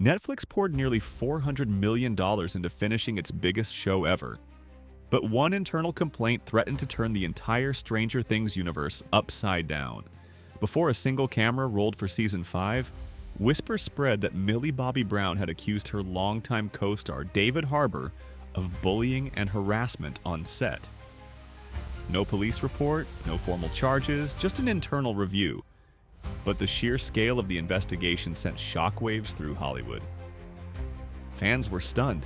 Netflix poured nearly $400 million into finishing its biggest show ever. But one internal complaint threatened to turn the entire Stranger Things universe upside down. Before a single camera rolled for season 5, whispers spread that Millie Bobby Brown had accused her longtime co-star David Harbour of bullying and harassment on set. No police report, no formal charges, just an internal review. But the sheer scale of the investigation sent shockwaves through Hollywood. Fans were stunned.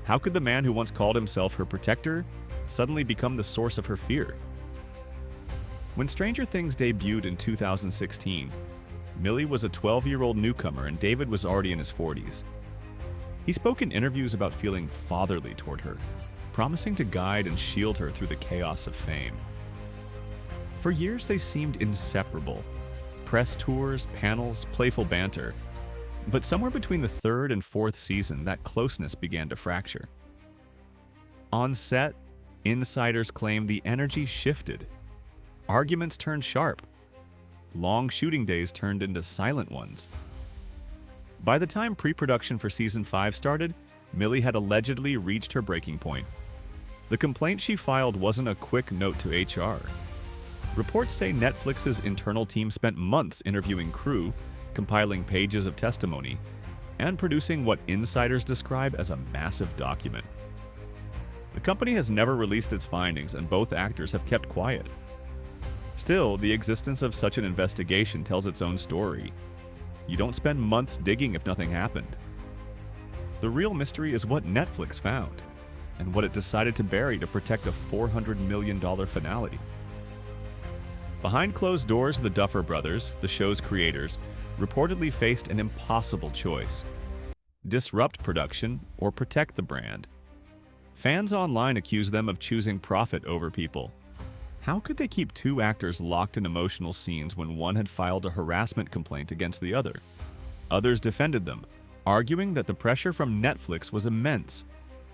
How could the man who once called himself her protector suddenly become the source of her fear? When Stranger Things debuted in 2016, Millie was a 12-year-old newcomer and David was already in his 40s. He spoke in interviews about feeling fatherly toward her, promising to guide and shield her through the chaos of fame. For years, they seemed inseparable. Press tours, panels, playful banter. But somewhere between the third and fourth season, that closeness began to fracture. On set, insiders claim the energy shifted. Arguments turned sharp. Long shooting days turned into silent ones. By the time pre-production for season 5 started, Millie had allegedly reached her breaking point. The complaint she filed wasn't a quick note to HR. Reports say Netflix's internal team spent months interviewing crew, compiling pages of testimony, and producing what insiders describe as a massive document. The company has never released its findings, and both actors have kept quiet. Still, the existence of such an investigation tells its own story. You don't spend months digging if nothing happened. The real mystery is what Netflix found, and what it decided to bury to protect a $400 million finale. Behind closed doors, the Duffer Brothers, the show's creators, reportedly faced an impossible choice: disrupt production or protect the brand. Fans online accuse them of choosing profit over people. How could they keep two actors locked in emotional scenes when one had filed a harassment complaint against the other? Others defended them, arguing that the pressure from Netflix was immense,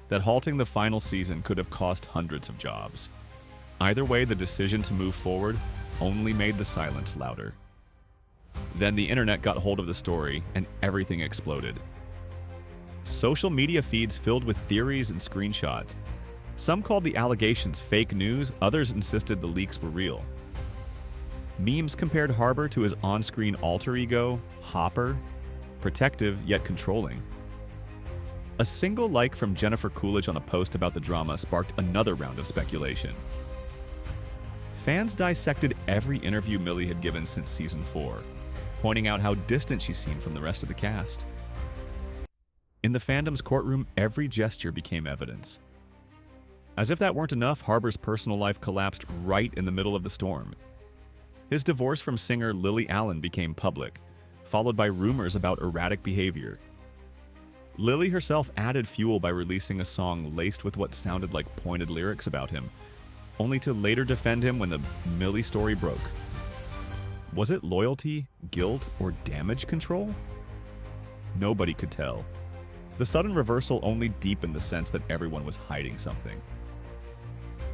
that halting the final season could have cost hundreds of jobs. Either way, the decision to move forward only made the silence louder. Then the internet got hold of the story, and everything exploded. Social media feeds filled with theories and screenshots. Some called the allegations fake news, others insisted the leaks were real. Memes compared Harbour to his on-screen alter ego, Hopper, protective yet controlling. A single like from Jennifer Coolidge on a post about the drama sparked another round of speculation. Fans dissected every interview Millie had given since season 4, pointing out how distant she seemed from the rest of the cast. In the fandom's courtroom, every gesture became evidence. As if that weren't enough, Harbour's personal life collapsed right in the middle of the storm. His divorce from singer Lily Allen became public, followed by rumors about erratic behavior. Lily herself added fuel by releasing a song laced with what sounded like pointed lyrics about him, only to later defend him when the Millie story broke. Was it loyalty, guilt, or damage control? Nobody could tell. The sudden reversal only deepened the sense that everyone was hiding something.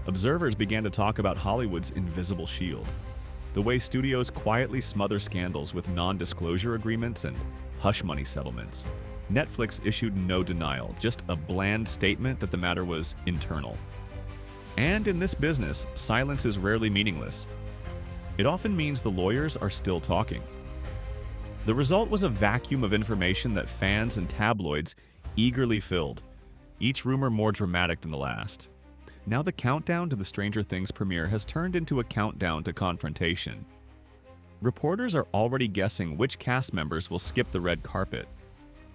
Observers began to talk about Hollywood's invisible shield, the way studios quietly smother scandals with non-disclosure agreements and hush-money settlements. Netflix issued no denial, just a bland statement that the matter was internal. And in this business, silence is rarely meaningless. It often means the lawyers are still talking. The result was a vacuum of information that fans and tabloids eagerly filled, each rumor more dramatic than the last. Now the countdown to the Stranger Things premiere has turned into a countdown to confrontation. Reporters are already guessing which cast members will skip the red carpet,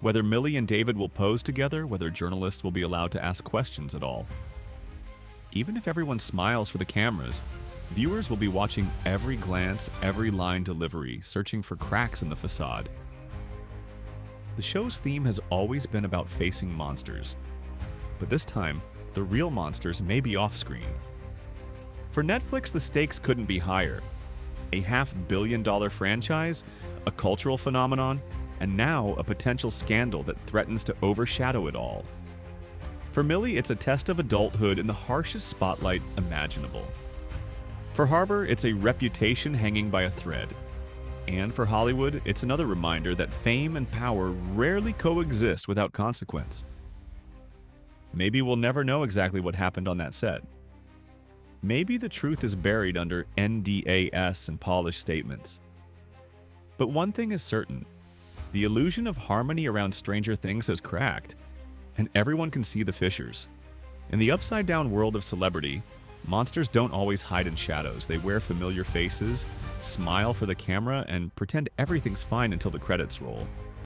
whether Millie and David will pose together, whether journalists will be allowed to ask questions at all. Even if everyone smiles for the cameras, viewers will be watching every glance, every line delivery, searching for cracks in the facade. The show's theme has always been about facing monsters, but this time, the real monsters may be off-screen. For Netflix, the stakes couldn't be higher. A $500 million franchise, a cultural phenomenon, and now a potential scandal that threatens to overshadow it all. For Millie, it's a test of adulthood in the harshest spotlight imaginable. For Harbour, it's a reputation hanging by a thread. And for Hollywood, it's another reminder that fame and power rarely coexist without consequence. Maybe we'll never know exactly what happened on that set. Maybe the truth is buried under NDAS and polished statements. But one thing is certain, the illusion of harmony around Stranger Things has cracked, and everyone can see the fissures. In the upside-down world of celebrity, monsters don't always hide in shadows. They wear familiar faces, smile for the camera, and pretend everything's fine until the credits roll.